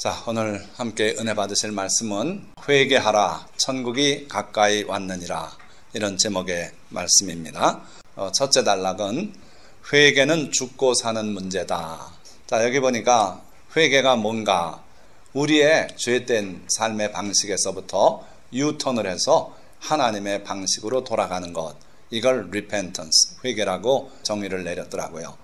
자, 오늘 함께 은혜 받으실 말씀은 회개하라 천국이 가까이 왔느니라, 이런 제목의 말씀입니다. 첫째 단락은 회개는 죽고 사는 문제다. 자, 여기 보니까 회개가 뭔가, 우리의 죄된 삶의 방식에서부터 유턴을 해서 하나님의 방식으로 돌아가는 것, 이걸 repentance, 회개라고 정의를 내렸더라고요.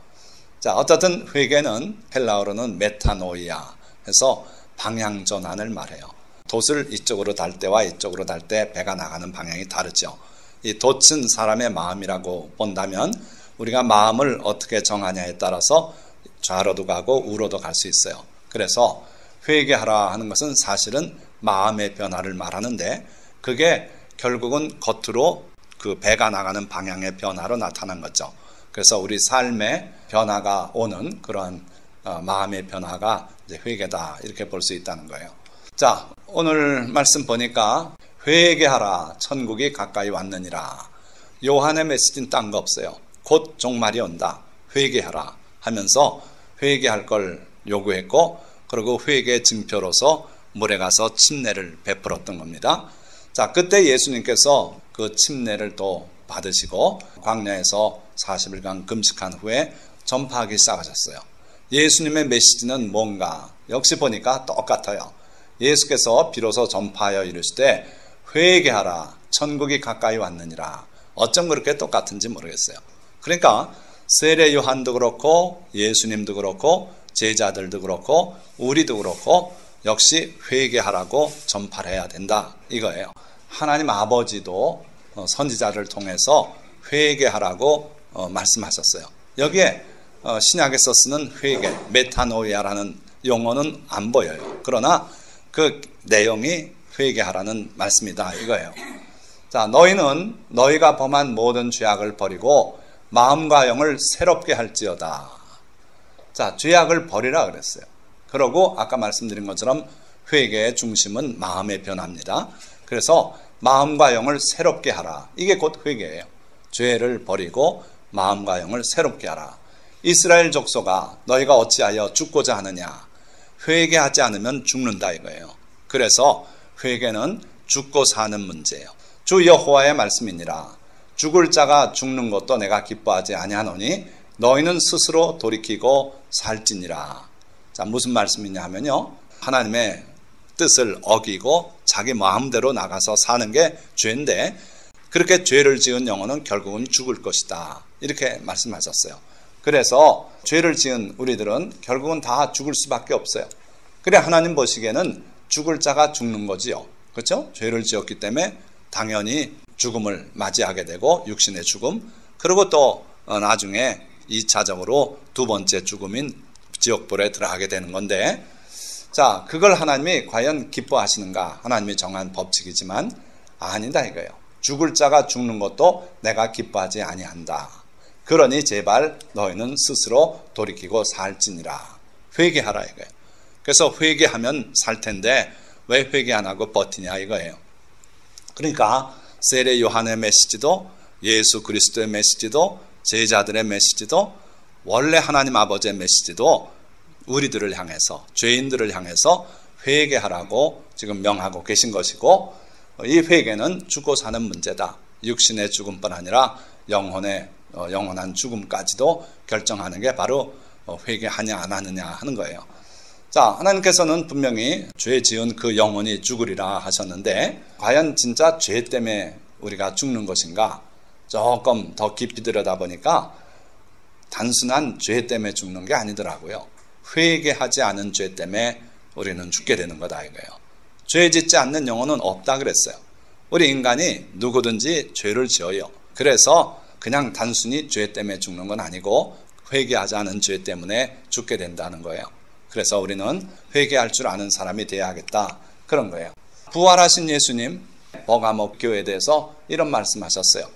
자, 어떻든 회개는 헬라어로는 메타노이아 해서 방향 전환을 말해요. 돛을 이쪽으로 달 때와 이쪽으로 달 때 배가 나가는 방향이 다르죠. 이 돛은 사람의 마음이라고 본다면 우리가 마음을 어떻게 정하냐에 따라서 좌로도 가고 우로도 갈 수 있어요. 그래서 회개하라 하는 것은 사실은 마음의 변화를 말하는데, 그게 결국은 겉으로 그 배가 나가는 방향의 변화로 나타난 거죠. 그래서 우리 삶의 변화가 오는 그런 마음의 변화가 이제 회개다, 이렇게 볼 수 있다는 거예요. 자, 오늘 말씀 보니까 회개하라 천국이 가까이 왔느니라. 요한의 메시지는 딴 거 없어요. 곧 종말이 온다, 회개하라 하면서 회개할 걸 요구했고, 그리고 회개의 증표로서 물에 가서 침례를 베풀었던 겁니다. 자, 그때 예수님께서 그 침례를 또 받으시고 광야에서 40일간 금식한 후에 전파하기 시작하셨어요. 예수님의 메시지는 뭔가, 역시 보니까 똑같아요. 예수께서 비로소 전파하여 이르시되 회개하라 천국이 가까이 왔느니라. 어쩜 그렇게 똑같은지 모르겠어요. 그러니까 세례 요한도 그렇고 예수님도 그렇고 제자들도 그렇고 우리도 그렇고 역시 회개하라고 전파를 해야 된다, 이거예요. 하나님 아버지도 선지자를 통해서 회개하라고 말씀하셨어요. 여기에 신약에서 쓰는 회개, 메타노이아라는 용어는 안 보여요. 그러나 그 내용이 회개하라는 말씀이다, 이거예요. 자, 너희는 너희가 범한 모든 죄악을 버리고 마음과 영을 새롭게 할지어다. 자, 죄악을 버리라 그랬어요. 그러고 아까 말씀드린 것처럼 회개의 중심은 마음의 변화입니다. 그래서 마음과 영을 새롭게 하라, 이게 곧 회개예요. 죄를 버리고 마음과 영을 새롭게 하라. 이스라엘 족속아, 너희가 어찌하여 죽고자 하느냐. 회개하지 않으면 죽는다, 이거예요. 그래서 회개는 죽고 사는 문제예요. 주 여호와의 말씀이니라. 죽을 자가 죽는 것도 내가 기뻐하지 아니하노니 너희는 스스로 돌이키고 살지니라. 자, 무슨 말씀이냐 하면요, 하나님의 뜻을 어기고 자기 마음대로 나가서 사는 게 죄인데, 그렇게 죄를 지은 영혼은 결국은 죽을 것이다, 이렇게 말씀하셨어요. 그래서 죄를 지은 우리들은 결국은 다 죽을 수밖에 없어요. 그래, 하나님 보시기에는 죽을 자가 죽는 거지요. 그렇죠? 죄를 지었기 때문에 당연히 죽음을 맞이하게 되고, 육신의 죽음, 그리고 또 나중에 2차적으로 두 번째 죽음인 지옥불에 들어가게 되는 건데, 자, 그걸 하나님이 과연 기뻐하시는가? 하나님이 정한 법칙이지만 아니다, 이거예요. 죽을 자가 죽는 것도 내가 기뻐하지 아니한다. 그러니 제발 너희는 스스로 돌이키고 살지니라. 회개하라, 이거예요. 그래서 회개하면 살 텐데 왜 회개 안 하고 버티냐, 이거예요. 그러니까 세례 요한의 메시지도 예수 그리스도의 메시지도 제자들의 메시지도 원래 하나님 아버지의 메시지도 우리들을 향해서, 죄인들을 향해서 회개하라고 지금 명하고 계신 것이고, 이 회개는 죽고 사는 문제다. 육신의 죽음뿐 아니라 영원한 죽음까지도 결정하는 게 바로 회개하냐 안 하느냐 하는 거예요. 자, 하나님께서는 분명히 죄 지은 그 영혼이 죽으리라 하셨는데, 과연 진짜 죄 때문에 우리가 죽는 것인가? 조금 더 깊이 들여다보니까 단순한 죄 때문에 죽는 게 아니더라고요. 회개하지 않은 죄 때문에 우리는 죽게 되는 거다, 이거예요. 죄 짓지 않는 영혼은 없다 그랬어요. 우리 인간이 누구든지 죄를 지어요. 그래서 그냥 단순히 죄 때문에 죽는 건 아니고 회개하지 않은 죄 때문에 죽게 된다는 거예요. 그래서 우리는 회개할 줄 아는 사람이 되어야겠다, 그런 거예요. 부활하신 예수님 버가모 교회에 대해서 이런 말씀하셨어요.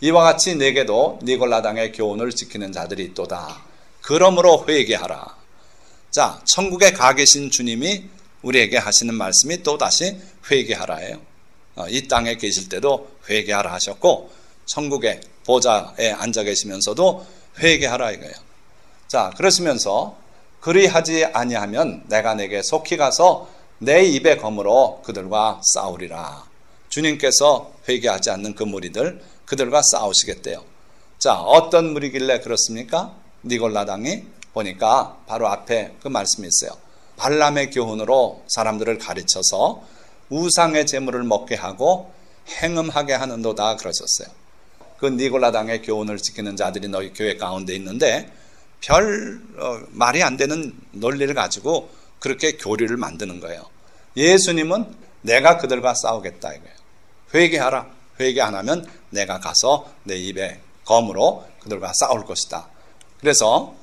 이와 같이 내게도 니골라당의 교훈을 지키는 자들이 있도다. 그러므로 회개하라. 자, 천국에 가 계신 주님이 우리에게 하시는 말씀이 또다시 회개하라예요. 이 땅에 계실 때도 회개하라 하셨고, 천국의 보좌에 앉아 계시면서도 회개하라, 이거예요. 자, 그러시면서 그리하지 아니하면 내가 내게 속히 가서 내 입의 검으로 그들과 싸우리라. 주님께서 회개하지 않는 그 무리들, 그들과 싸우시겠대요. 자, 어떤 무리길래 그렇습니까? 니골라당이 보니까 바로 앞에 그 말씀이 있어요. 발람의 교훈으로 사람들을 가르쳐서 우상의 제물을 먹게 하고 행음하게 하는도다 그러셨어요. 그 니골라당의 교훈을 지키는 자들이 너희 교회 가운데 있는데 말이 안 되는 논리를 가지고 그렇게 교리를 만드는 거예요. 예수님은 내가 그들과 싸우겠다 이거예요. 회개하라. 회개 안 하면 내가 가서 내 입에 검으로 그들과 싸울 것이다. 그래서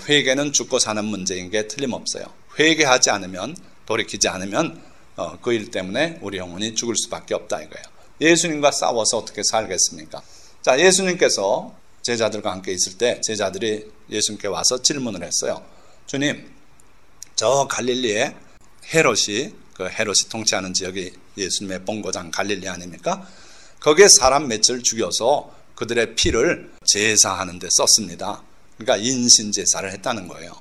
회개는 죽고 사는 문제인 게 틀림없어요. 회개하지 않으면, 돌이키지 않으면 그 일 때문에 우리 영혼이 죽을 수밖에 없다 이거예요. 예수님과 싸워서 어떻게 살겠습니까? 자, 예수님께서 제자들과 함께 있을 때 제자들이 예수님께 와서 질문을 했어요. 주님, 저 갈릴리에 헤롯이 통치하는 지역이 예수님의 본고장 갈릴리 아닙니까? 거기에 사람 몇을 죽여서 그들의 피를 제사하는 데 썼습니다. 그러니까 인신제사를 했다는 거예요.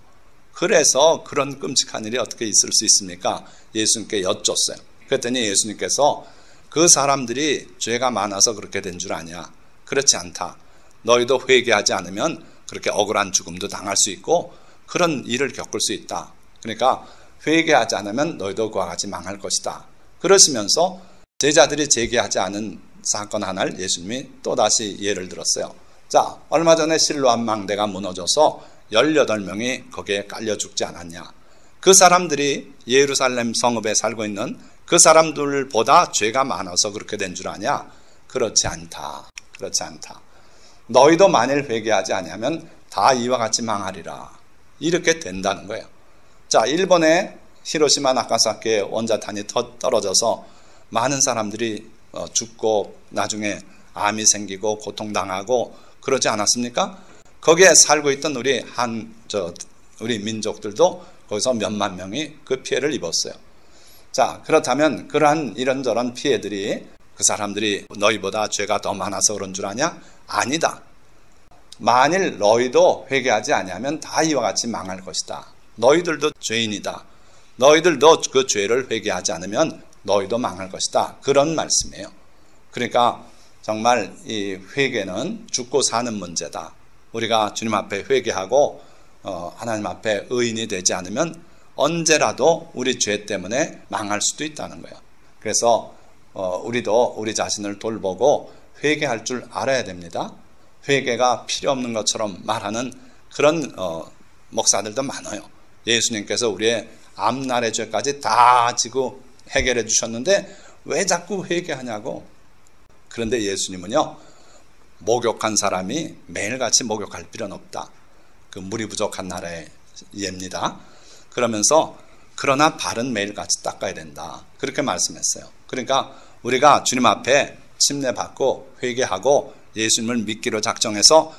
그래서 그런 끔찍한 일이 어떻게 있을 수 있습니까? 예수님께 여쭸어요. 그랬더니 예수님께서 그 사람들이 죄가 많아서 그렇게 된 줄 아냐? 그렇지 않다. 너희도 회개하지 않으면 그렇게 억울한 죽음도 당할 수 있고 그런 일을 겪을 수 있다. 그러니까 회개하지 않으면 너희도 그와 같이 망할 것이다. 그러시면서 제자들이 제기하지 않은 사건 하나를 예수님이 또다시 예를 들었어요. 자, 얼마 전에 실로암 망대가 무너져서 18명이 거기에 깔려 죽지 않았냐. 그 사람들이 예루살렘 성읍에 살고 있는 그 사람들보다 죄가 많아서 그렇게 된 줄 아냐? 그렇지 않다. 그렇지 않다. 너희도 만일 회개하지 않으면 다 이와 같이 망하리라. 이렇게 된다는 거예요. 자, 일본의 히로시마 나가사키에 원자탄이 떨어져서 많은 사람들이 죽고 나중에 암이 생기고 고통당하고 그러지 않았습니까? 거기에 살고 있던 우리 민족들도 거기서 몇만 명이 그 피해를 입었어요. 자, 그렇다면 그러한 이런저런 피해들이 그 사람들이 너희보다 죄가 더 많아서 그런 줄 아냐? 아니다. 만일 너희도 회개하지 아니하면 다 이와 같이 망할 것이다. 너희들도 죄인이다. 너희들도 그 죄를 회개하지 않으면 너희도 망할 것이다. 그런 말씀이에요. 그러니까 정말 이 회개는 죽고 사는 문제다. 우리가 주님 앞에 회개하고 하나님 앞에 의인이 되지 않으면 언제라도 우리 죄 때문에 망할 수도 있다는 거예요. 그래서 우리도 우리 자신을 돌보고 회개할 줄 알아야 됩니다. 회개가 필요 없는 것처럼 말하는 그런 목사들도 많아요. 예수님께서 우리의 앞날의 죄까지 다 지고 해결해 주셨는데 왜 자꾸 회개하냐고. 그런데 예수님은요, 목욕한 사람이 매일같이 목욕할 필요는 없다. 그 물이 부족한 나라의 예입니다. 그러면서 그러나 발은 매일같이 닦아야 된다. 그렇게 말씀했어요. 그러니까 우리가 주님 앞에 침례받고 회개하고 예수님을 믿기로 작정해서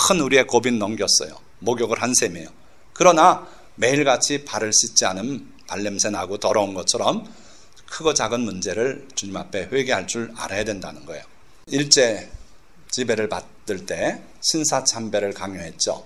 큰 우리의 고비는 넘겼어요. 목욕을 한 셈이에요. 그러나 매일같이 발을 씻지 않으면 발냄새 나고 더러운 것처럼 크고 작은 문제를 주님 앞에 회개할 줄 알아야 된다는 거예요. 일제 지배를 받을 때 신사참배를 강요했죠.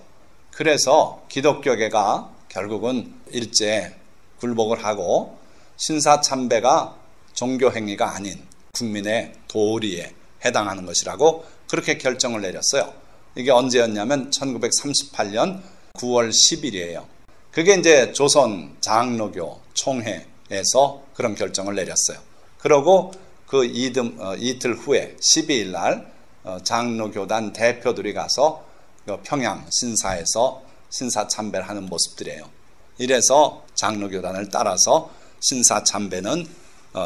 그래서 기독교계가 결국은 일제에 굴복을 하고 신사참배가 종교행위가 아닌 국민의 도리에 해당하는 것이라고 그렇게 결정을 내렸어요. 이게 언제였냐면 1938년 9월 10일이에요. 그게 이제 조선 장로교 총회에서 그런 결정을 내렸어요. 그러고 그 이틀 후에 12일 날 장로교단 대표들이 가서 평양 신사에서 신사참배를 하는 모습들이에요. 이래서 장로교단을 따라서 신사참배는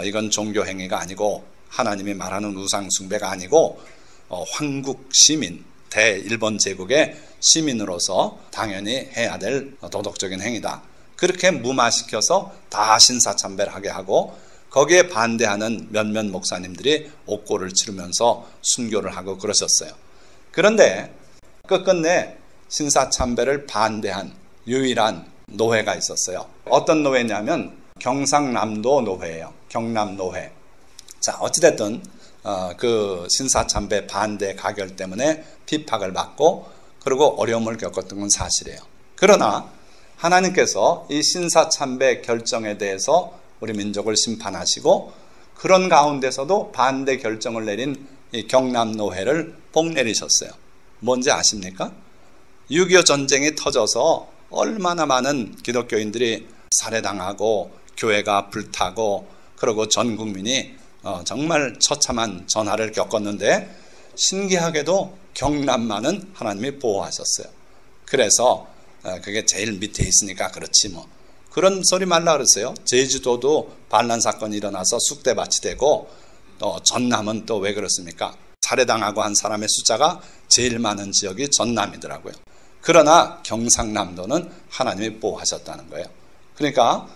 이건 종교행위가 아니고 하나님이 말하는 우상숭배가 아니고 황국 시민, 대일본 제국의 시민으로서 당연히 해야 될 도덕적인 행위다. 그렇게 무마시켜서 다 신사참배를 하게 하고 거기에 반대하는 몇몇 목사님들이 옥고를 치르면서 순교를 하고 그러셨어요. 그런데 끝끝내 신사참배를 반대한 유일한 노회가 있었어요. 어떤 노회냐면 경상남도 노회예요. 경남노회. 자, 어찌됐든 그 신사참배 반대 가결 때문에 핍박을 받고 그리고 어려움을 겪었던 건 사실이에요. 그러나 하나님께서 이 신사참배 결정에 대해서 우리 민족을 심판하시고 그런 가운데서도 반대 결정을 내린 이 경남노회를 복내리셨어요. 뭔지 아십니까? 6.25 전쟁이 터져서 얼마나 많은 기독교인들이 살해당하고 교회가 불타고 그리고 전 국민이 정말 처참한 전화를 겪었는데 신기하게도 경남만은 하나님이 보호하셨어요. 그래서 그게 제일 밑에 있으니까 그렇지 뭐. 그런 소리 말라 그랬어요. 제주도도 반란 사건이 일어나서 쑥대밭이 되고 또 전남은 또 왜 그렇습니까? 살해당하고 한 사람의 숫자가 제일 많은 지역이 전남이더라고요. 그러나 경상남도는 하나님이 보호하셨다는 거예요. 그러니까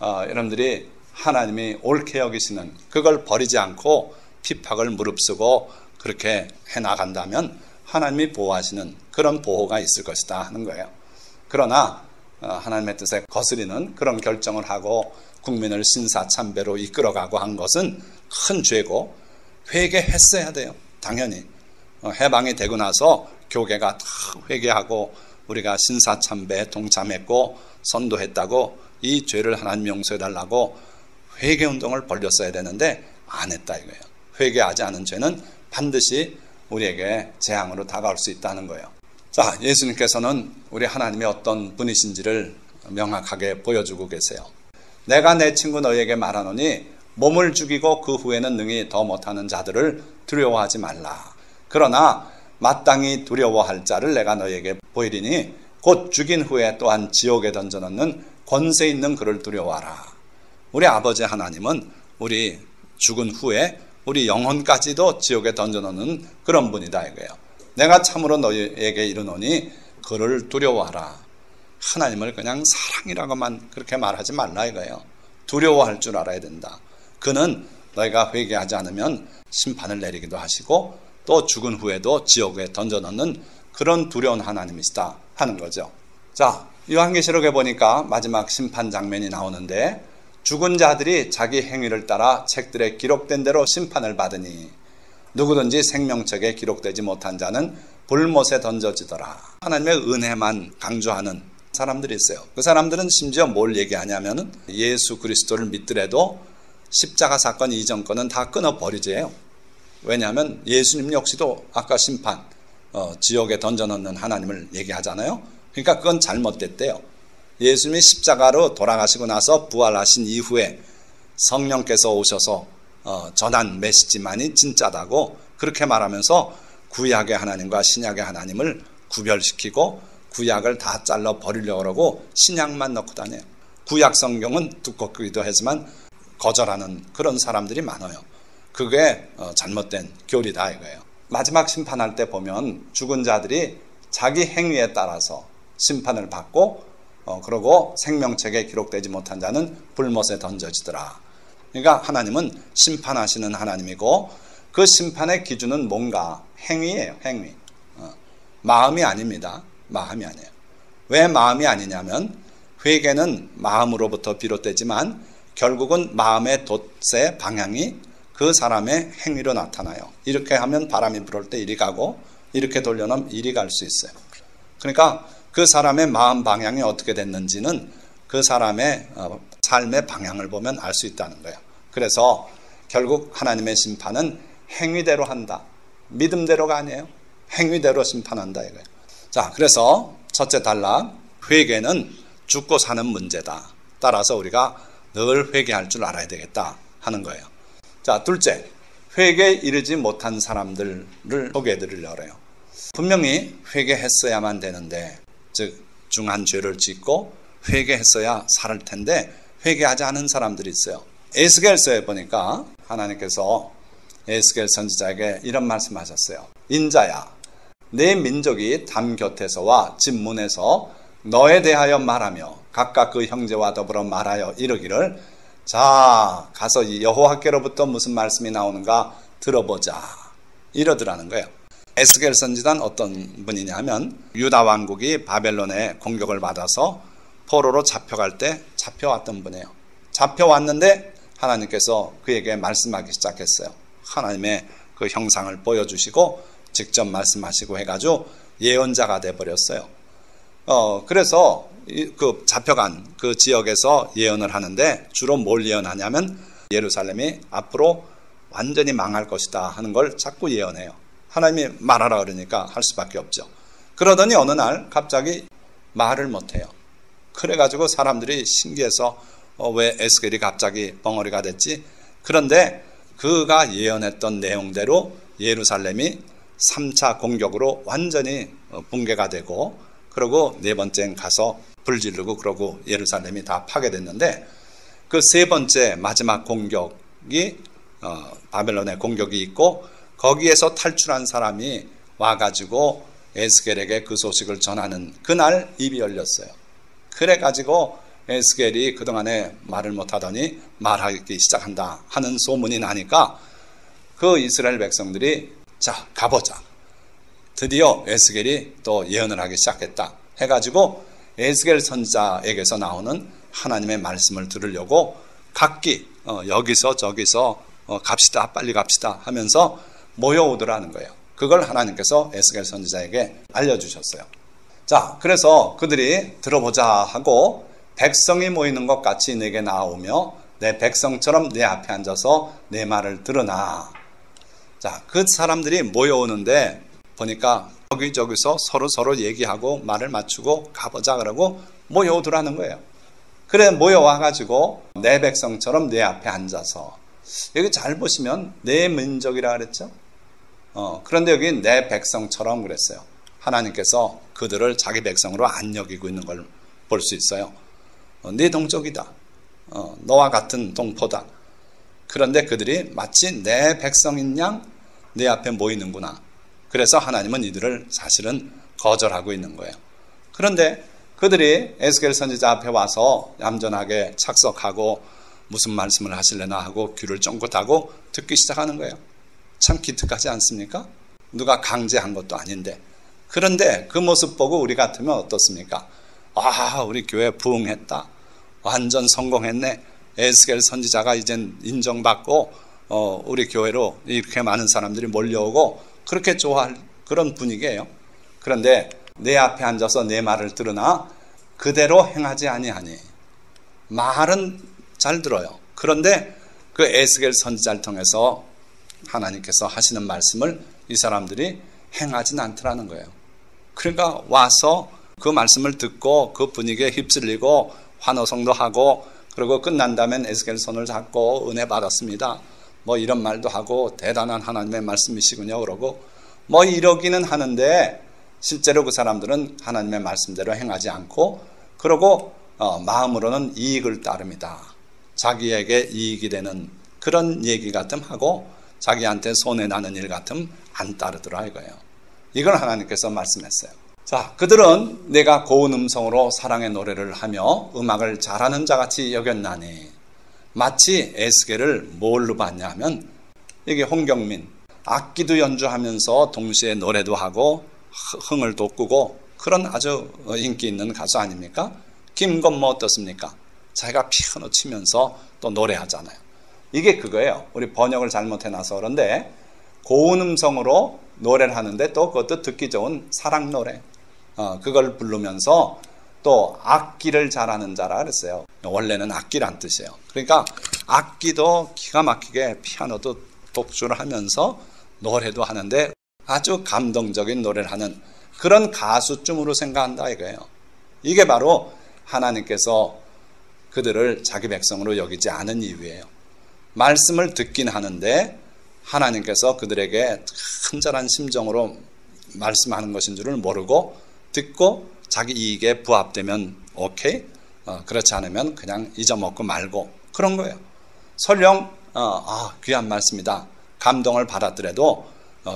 여러분들이 하나님이 옳게 여기시는 그걸 버리지 않고 핍박을 무릅쓰고 그렇게 해나간다면 하나님이 보호하시는 그런 보호가 있을 것이다 하는 거예요. 그러나 하나님의 뜻에 거스리는 그런 결정을 하고 국민을 신사참배로 이끌어가고 한 것은 큰 죄고 회개했어야 돼요. 당연히 해방이 되고 나서 교계가 다 회개하고 우리가 신사참배에 동참했고 선도했다고 이 죄를 하나님 용서해달라고 회개운동을 벌렸어야 되는데 안 했다 이거예요. 회개하지 않은 죄는 반드시 우리에게 재앙으로 다가올 수 있다는 거예요. 자, 예수님께서는 우리 하나님이 어떤 분이신지를 명확하게 보여주고 계세요. 내가 내 친구 너희에게 말하노니 몸을 죽이고 그 후에는 능히 더 못하는 자들을 두려워하지 말라. 그러나 마땅히 두려워할 자를 내가 너희에게 보이리니 곧 죽인 후에 또한 지옥에 던져넣는 권세 있는 그를 두려워하라. 우리 아버지 하나님은 우리 죽은 후에 우리 영혼까지도 지옥에 던져넣는 그런 분이다 이거예요. 내가 참으로 너희에게 이르노니 그를 두려워하라. 하나님을 그냥 사랑이라고만 그렇게 말하지 말라 이거예요. 두려워할 줄 알아야 된다. 그는 너희가 회개하지 않으면 심판을 내리기도 하시고 또 죽은 후에도 지옥에 던져넣는 그런 두려운 하나님이시다 하는 거죠. 자, 요한계시록에 보니까 마지막 심판 장면이 나오는데 죽은 자들이 자기 행위를 따라 책들에 기록된 대로 심판을 받으니 누구든지 생명책에 기록되지 못한 자는 불못에 던져지더라. 하나님의 은혜만 강조하는 사람들이 있어요. 그 사람들은 심지어 뭘 얘기하냐면 예수 그리스도를 믿더라도 십자가 사건 이전 거는 다 끊어버리재요. 왜냐하면 예수님 역시도 아까 심판, 지옥에 던져넣는 하나님을 얘기하잖아요. 그러니까 그건 잘못됐대요. 예수님이 십자가로 돌아가시고 나서 부활하신 이후에 성령께서 오셔서 전한 메시지만이 진짜다고 그렇게 말하면서 구약의 하나님과 신약의 하나님을 구별시키고 구약을 다 잘라 버리려고 그러고 신약만 넣고 다녀요. 구약 성경은 두껍기도 하지만 거절하는 그런 사람들이 많아요. 그게 잘못된 교리다 이거예요. 마지막 심판할 때 보면 죽은 자들이 자기 행위에 따라서 심판을 받고 그러고 생명책에 기록되지 못한 자는 불못에 던져지더라. 그러니까 하나님은 심판하시는 하나님이고 그 심판의 기준은 뭔가 행위예요. 행위. 마음이 아닙니다. 마음이 아니에요. 왜 마음이 아니냐면 회개는 마음으로부터 비롯되지만 결국은 마음의 돛의 방향이 그 사람의 행위로 나타나요. 이렇게 하면 바람이 불을 때 이리 가고 이렇게 돌려놓으면 이리 갈 수 있어요. 그러니까 그 사람의 마음 방향이 어떻게 됐는지는 그 사람의 삶의 방향을 보면 알 수 있다는 거예요. 그래서 결국 하나님의 심판은 행위대로 한다. 믿음대로가 아니에요. 행위대로 심판한다 이거예요. 자, 그래서 첫째 단락, 회개는 죽고 사는 문제다. 따라서 우리가 늘 회개할 줄 알아야 되겠다 하는 거예요. 자, 둘째, 회개에 이르지 못한 사람들을 소개해 드리려고 해요. 분명히 회개했어야만 되는데, 즉 중한 죄를 짓고 회개했어야 살 텐데 회개하지 않은 사람들이 있어요. 에스겔서에 보니까 하나님께서 에스겔 선지자에게 이런 말씀하셨어요. 인자야, 내 민족이 담 곁에서와 집 문에서 너에 대하여 말하며 각각 그 형제와 더불어 말하여 이르기를, 자, 가서 여호와께로부터 무슨 말씀이 나오는가 들어보자, 이러더라는 거예요. 에스겔 선지자는 어떤 분이냐면 유다 왕국이 바벨론의 공격을 받아서 포로로 잡혀갈 때 잡혀왔던 분이에요. 잡혀왔는데 하나님께서 그에게 말씀하기 시작했어요. 하나님의 그 형상을 보여주시고 직접 말씀하시고 해가지고 예언자가 돼버렸어요. 그래서 그 잡혀간 그 지역에서 예언을 하는데 주로 뭘 예언하냐면 예루살렘이 앞으로 완전히 망할 것이다 하는 걸 자꾸 예언해요. 하나님이 말하라 그러니까 할 수밖에 없죠. 그러더니 어느 날 갑자기 말을 못해요. 그래가지고 사람들이 신기해서 왜 에스겔이 갑자기 벙어리가 됐지? 그런데 그가 예언했던 내용대로 예루살렘이 3차 공격으로 완전히 붕괴가 되고, 그리고 네 번째는 가서 불 지르고 그러고 예루살렘이 다 파괴됐는데, 그 세 번째 마지막 공격이 바벨론의 공격이 있고, 거기에서 탈출한 사람이 와가지고 에스겔에게 그 소식을 전하는 그날 입이 열렸어요. 그래가지고 에스겔이 그동안에 말을 못하더니 말하기 시작한다 하는 소문이 나니까 그 이스라엘 백성들이 자 가보자. 드디어 에스겔이 또 예언을 하기 시작했다 해가지고 에스겔 선지자에게서 나오는 하나님의 말씀을 들으려고 각기 여기서 저기서 갑시다 빨리 갑시다 하면서 모여오더라는 거예요. 그걸 하나님께서 에스겔 선지자에게 알려주셨어요. 자, 그래서 그들이 들어보자 하고 백성이 모이는 것 같이 내게 나오며 내 백성처럼 내 앞에 앉아서 내 말을 들으나. 자, 그 사람들이 모여오는데 보니까 여기저기서 서로 얘기하고 말을 맞추고 가보자 그러고 모여오더라는 거예요. 그래 모여와가지고 내 백성처럼 내 앞에 앉아서, 여기 잘 보시면 내 민족이라 그랬죠. 그런데 여기 내 백성처럼 그랬어요. 하나님께서 그들을 자기 백성으로 안 여기고 있는 걸 볼 수 있어요. 네 동족이다. 너와 같은 동포다. 그런데 그들이 마치 내 백성인 양 내 앞에 모이는구나. 그래서 하나님은 이들을 사실은 거절하고 있는 거예요. 그런데 그들이 에스겔 선지자 앞에 와서 얌전하게 착석하고 무슨 말씀을 하실래나 하고 귀를 쫑긋하고 듣기 시작하는 거예요. 참 기특하지 않습니까? 누가 강제한 것도 아닌데. 그런데 그 모습 보고 우리 같으면 어떻습니까? 아, 우리 교회 부흥했다. 완전 성공했네. 에스겔 선지자가 이젠 인정받고 우리 교회로 이렇게 많은 사람들이 몰려오고 그렇게 좋아할 그런 분위기예요. 그런데 내 앞에 앉아서 내 말을 들으나 그대로 행하지 아니하니. 말은 잘 들어요. 그런데 그 에스겔 선지자를 통해서 하나님께서 하시는 말씀을 이 사람들이 행하진 않더라는 거예요. 그러니까 와서 그 말씀을 듣고 그 분위기에 휩쓸리고 환호성도 하고, 그리고 끝난 다음엔 에스겔 손을 잡고 은혜 받았습니다. 뭐 이런 말도 하고 대단한 하나님의 말씀이시군요 그러고 뭐 이러기는 하는데 실제로 그 사람들은 하나님의 말씀대로 행하지 않고, 그러고 마음으로는 이익을 따릅니다. 자기에게 이익이 되는 그런 얘기 같음 하고 자기한테 손해나는 일 같음 안 따르더라 이거예요. 이걸 하나님께서 말씀했어요. 자, 그들은 내가 고운 음성으로 사랑의 노래를 하며 음악을 잘하는 자같이 여겼나니. 마치 에스겔을 뭘로 봤냐 하면, 이게 홍경민 악기도 연주하면서 동시에 노래도 하고 흥을 돋구고 그런 아주 인기 있는 가수 아닙니까? 김건모 어떻습니까? 자기가 피아노 치면서 또 노래하잖아요. 이게 그거예요. 우리 번역을 잘못해놔서 그런데 고운 음성으로 노래를 하는데 또 그것도 듣기 좋은 사랑 노래, 그걸 부르면서 또 악기를 잘하는 자라 그랬어요. 원래는 악기란 뜻이에요. 그러니까 악기도 기가 막히게 피아노도 독주를 하면서 노래도 하는데 아주 감동적인 노래를 하는 그런 가수쯤으로 생각한다 이거예요. 이게 바로 하나님께서 그들을 자기 백성으로 여기지 않은 이유예요. 말씀을 듣긴 하는데 하나님께서 그들에게 친절한 심정으로 말씀하는 것인 줄을 모르고 듣고 자기 이익에 부합되면 오케이, 그렇지 않으면 그냥 잊어먹고 말고 그런 거예요. 설령 귀한 말씀이다 감동을 받았더라도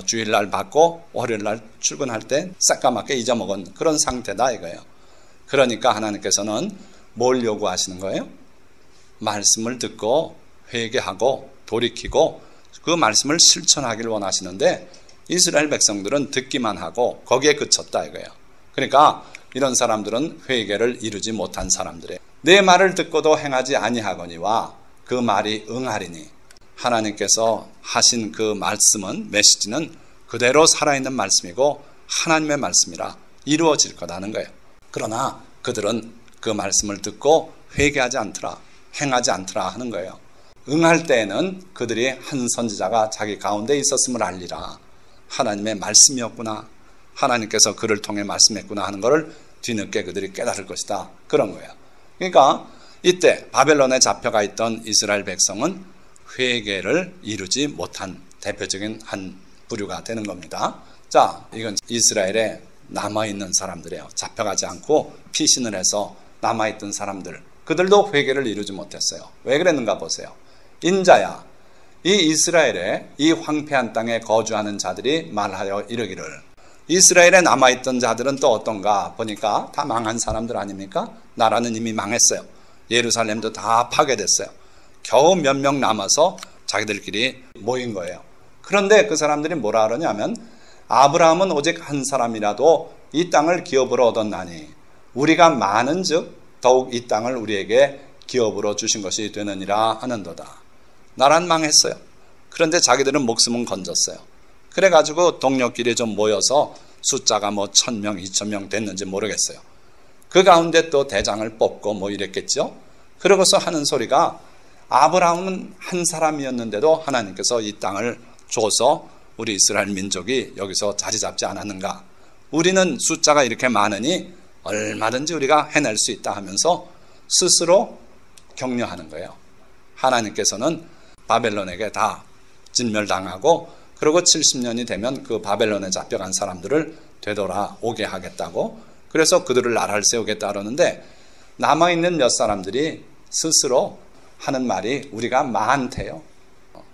주일날 받고 월요일날 출근할 때 새까맣게 잊어먹은 그런 상태다 이거예요. 그러니까 하나님께서는 뭘 요구하시는 거예요? 말씀을 듣고 회개하고 돌이키고 그 말씀을 실천하기를 원하시는데 이스라엘 백성들은 듣기만 하고 거기에 그쳤다 이거예요. 그러니까 이런 사람들은 회개를 이루지 못한 사람들이에요. 내 말을 듣고도 행하지 아니하거니와 그 말이 응하리니. 하나님께서 하신 그 말씀은, 메시지는 그대로 살아있는 말씀이고 하나님의 말씀이라 이루어질 거라는 거예요. 그러나 그들은 그 말씀을 듣고 회개하지 않더라, 행하지 않더라 하는 거예요. 응할 때에는 그들이 한 선지자가 자기 가운데 있었음을 알리라. 하나님의 말씀이었구나, 하나님께서 그를 통해 말씀했구나 하는 것을 뒤늦게 그들이 깨달을 것이다, 그런 거예요. 그러니까 이때 바벨론에 잡혀가 있던 이스라엘 백성은 회개를 이루지 못한 대표적인 한 부류가 되는 겁니다. 자, 이건 이스라엘에 남아있는 사람들이에요. 잡혀가지 않고 피신을 해서 남아있던 사람들, 그들도 회개를 이루지 못했어요. 왜 그랬는가 보세요. 인자야, 이 이스라엘의 이 황폐한 땅에 거주하는 자들이 말하여 이르기를, 이스라엘에 남아있던 자들은 또 어떤가 보니까 다 망한 사람들 아닙니까? 나라는 이미 망했어요. 예루살렘도 다 파괴됐어요. 겨우 몇 명 남아서 자기들끼리 모인 거예요. 그런데 그 사람들이 뭐라 그러냐면, 아브라함은 오직 한 사람이라도 이 땅을 기업으로 얻었나니 우리가 많은 즉 더욱 이 땅을 우리에게 기업으로 주신 것이 되느니라 하는도다. 나라는 망했어요. 그런데 자기들은 목숨은 건졌어요. 그래가지고 동료끼리 좀 모여서 숫자가 뭐 1000명, 2000명 됐는지 모르겠어요. 그 가운데 또 대장을 뽑고 뭐 이랬겠죠. 그러고서 하는 소리가, 아브라함은 한 사람이었는데도 하나님께서 이 땅을 줘서 우리 이스라엘 민족이 여기서 자리 잡지 않았는가. 우리는 숫자가 이렇게 많으니 얼마든지 우리가 해낼 수 있다 하면서 스스로 격려하는 거예요. 하나님께서는 바벨론에게 다 진멸당하고, 그리고 70년이 되면 그 바벨론에 잡혀간 사람들을 되돌아오게 하겠다고, 그래서 그들을 나라를 세우겠다 그러는데, 남아있는 몇 사람들이 스스로 하는 말이 우리가 많대요.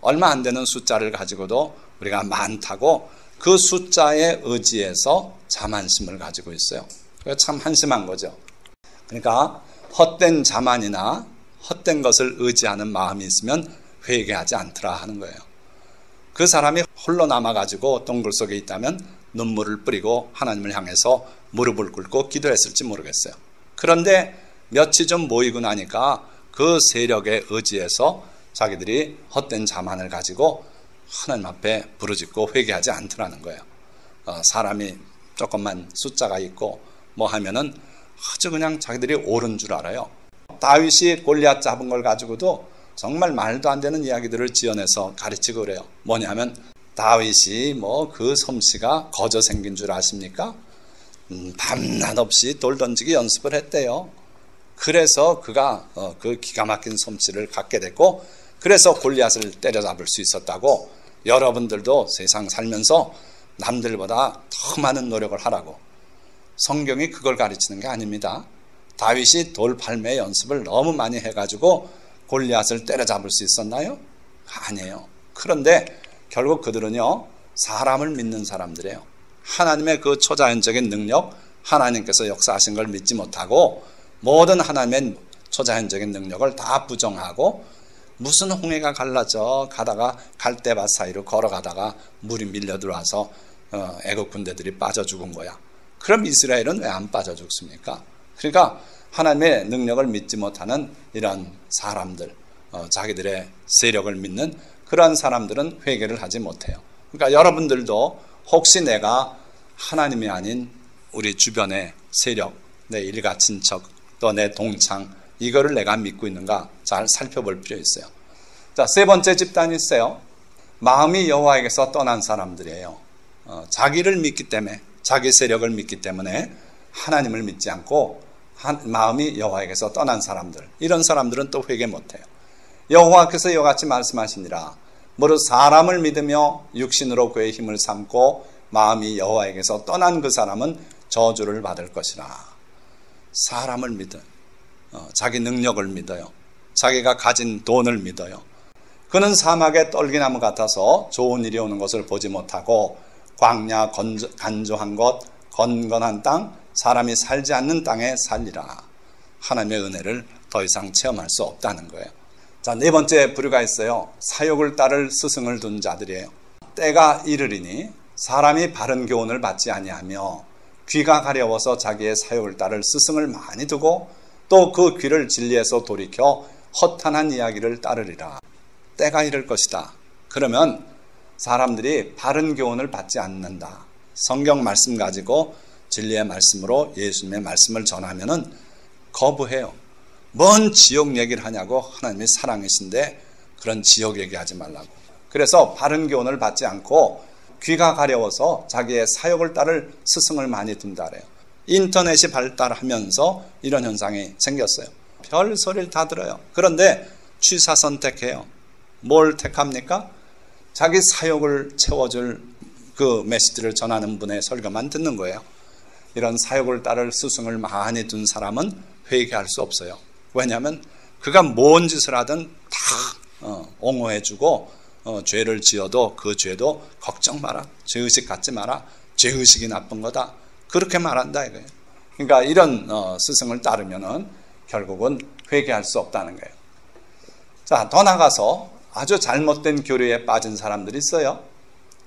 얼마 안 되는 숫자를 가지고도 우리가 많다고 그 숫자에 의지해서 자만심을 가지고 있어요. 참 한심한 거죠. 그러니까 헛된 자만이나 헛된 것을 의지하는 마음이 있으면 회개하지 않더라 하는 거예요. 그 사람이 홀로 남아가지고 동굴 속에 있다면 눈물을 뿌리고 하나님을 향해서 무릎을 꿇고 기도했을지 모르겠어요. 그런데 며칠 좀 모이고 나니까 그 세력에 의지해서 자기들이 헛된 자만을 가지고 하나님 앞에 부르짖고 회개하지 않더라는 거예요. 사람이 조금만 숫자가 있고 뭐 하면은 아주 그냥 자기들이 옳은 줄 알아요. 다윗이 골리앗 잡은 걸 가지고도 정말 말도 안 되는 이야기들을 지어내서 가르치고 그래요. 뭐냐면, 다윗이 뭐 그 솜씨가 거저 생긴 줄 아십니까? 밤낮 없이 돌 던지기 연습을 했대요. 그래서 그가 그 기가 막힌 솜씨를 갖게 됐고, 그래서 골리앗을 때려잡을 수 있었다고. 여러분들도 세상 살면서 남들보다 더 많은 노력을 하라고. 성경이 그걸 가르치는 게 아닙니다. 다윗이 돌팔매 연습을 너무 많이 해가지고 골리앗을 때려잡을 수 있었나요? 아니에요. 그런데 결국 그들은요, 사람을 믿는 사람들이에요. 하나님의 그 초자연적인 능력, 하나님께서 역사하신 걸 믿지 못하고 모든 하나님의 초자연적인 능력을 다 부정하고, 무슨 홍해가 갈라져 가다가 갈대밭 사이로 걸어가다가 물이 밀려 들어와서 애국 군대들이 빠져 죽은 거야. 그럼 이스라엘은 왜 안 빠져 죽습니까? 그러니까 하나님의 능력을 믿지 못하는 이런 사람들, 자기들의 세력을 믿는 그런 사람들은 회개를 하지 못해요. 그러니까 여러분들도 혹시 내가 하나님이 아닌 우리 주변의 세력, 내 일가 친척, 또 내 동창, 이거를 내가 믿고 있는가 잘 살펴볼 필요 있어요. 자, 세 번째 집단이 있어요. 마음이 여호와에게서 떠난 사람들이에요. 자기를 믿기 때문에, 자기 세력을 믿기 때문에 하나님을 믿지 않고 마음이 여호와에게서 떠난 사람들, 이런 사람들은 또 회개 못해요. 여호와께서 이와 같이 말씀하시니라. 무릇 사람을 믿으며 육신으로 그의 힘을 삼고 마음이 여호와에게서 떠난 그 사람은 저주를 받을 것이라. 사람을 믿어요. 자기 능력을 믿어요. 자기가 가진 돈을 믿어요. 그는 사막의 떨기나무 같아서 좋은 일이 오는 것을 보지 못하고 광야 간조한 곳, 건건한 땅, 사람이 살지 않는 땅에 살리라. 하나님의 은혜를 더 이상 체험할 수 없다는 거예요. 자, 네 번째 부류가 있어요. 사욕을 따를 스승을 둔 자들이에요. 때가 이르리니 사람이 바른 교훈을 받지 아니하며 귀가 가려워서 자기의 사욕을 따를 스승을 많이 두고 또 그 귀를 진리에서 돌이켜 허탄한 이야기를 따르리라. 때가 이를 것이다. 그러면 사람들이 바른 교훈을 받지 않는다. 성경 말씀 가지고 진리의 말씀으로 예수님의 말씀을 전하면은 거부해요. 뭔 지옥 얘기를 하냐고. 하나님이 사랑이신데 그런 지옥 얘기하지 말라고. 그래서 바른 교훈을 받지 않고 귀가 가려워서 자기의 사욕을 따를 스승을 많이 둔다 그래요. 인터넷이 발달하면서 이런 현상이 생겼어요. 별 소리를 다 들어요. 그런데 취사 선택해요. 뭘 택합니까? 자기 사욕을 채워줄 그 메시지를 전하는 분의 설교만 듣는 거예요. 이런 사욕을 따를 스승을 많이 둔 사람은 회개할 수 없어요. 왜냐하면 그가 뭔 짓을 하든 다 옹호해주고 죄를 지어도 그 죄도 걱정 마라. 죄의식 갖지 마라. 죄의식이 나쁜 거다. 그렇게 말한다 이거예요. 그러니까 이런 스승을 따르면은 결국은 회개할 수 없다는 거예요. 자, 더 나가서 아주 잘못된 교리에 빠진 사람들이 있어요.